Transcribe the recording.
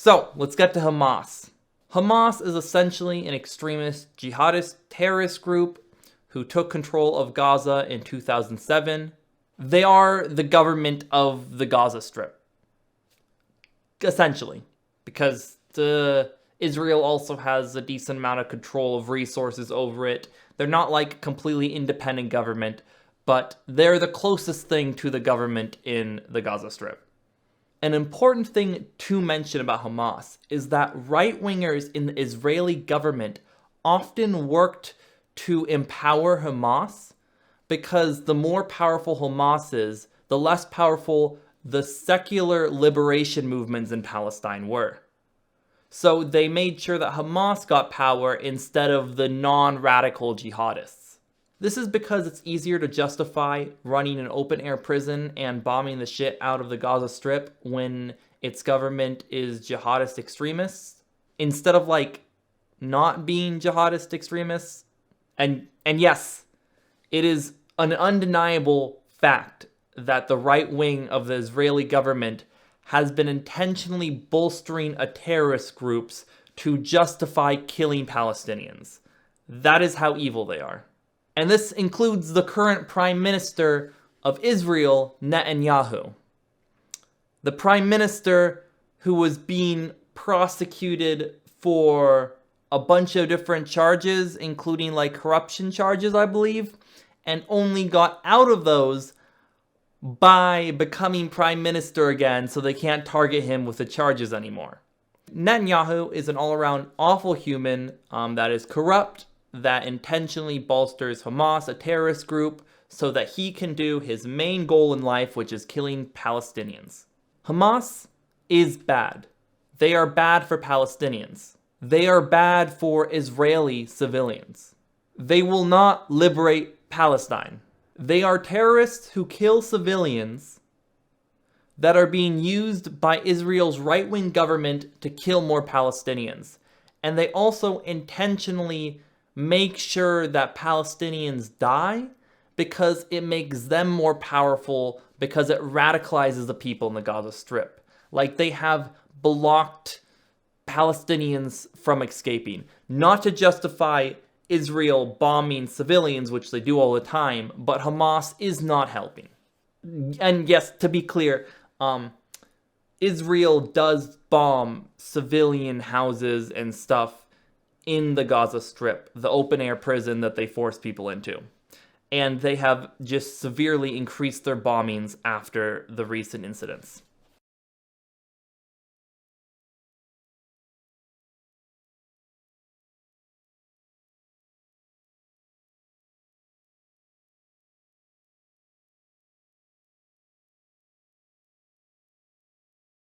So, let's get to Hamas. Hamas is essentially an extremist jihadist terrorist group who took control of Gaza in 2007. They are the government of the Gaza Strip, essentially, because Israel also has a decent amount of control of resources over it. They're not like a completely independent government, but they're the closest thing to the government in the Gaza Strip. An important thing to mention about Hamas is that right-wingers in the Israeli government often worked to empower Hamas because the more powerful Hamas is, the less powerful the secular liberation movements in Palestine were. So they made sure that Hamas got power instead of the non-radical jihadists. This is because it's easier to justify running an open-air prison and bombing the shit out of the Gaza Strip when its government is jihadist extremists, instead of, not being jihadist extremists. And yes, it is an undeniable fact that the right wing of the Israeli government has been intentionally bolstering a terrorist groups to justify killing Palestinians. That is how evil they are. And this includes the current Prime Minister of Israel, Netanyahu. The Prime Minister who was being prosecuted for a bunch of different charges, including corruption charges, I believe, and only got out of those by becoming Prime Minister again, so they can't target him with the charges anymore. Netanyahu is an all-around awful human that is corrupt, that intentionally bolsters Hamas, a terrorist group, so that he can do his main goal in life, which is killing Palestinians. Hamas is bad. They are bad for Palestinians. They are bad for Israeli civilians. They will not liberate Palestine. They are terrorists who kill civilians that are being used by Israel's right-wing government to kill more Palestinians. And they also intentionally make sure that Palestinians die because it makes them more powerful, because it radicalizes the people in the Gaza Strip. They have blocked Palestinians from escaping. Not to justify Israel bombing civilians, which they do all the time, but Hamas is not helping. And yes, to be clear, Israel does bomb civilian houses and stuff in the Gaza Strip, the open-air prison that they force people into. And they have just severely increased their bombings after the recent incidents.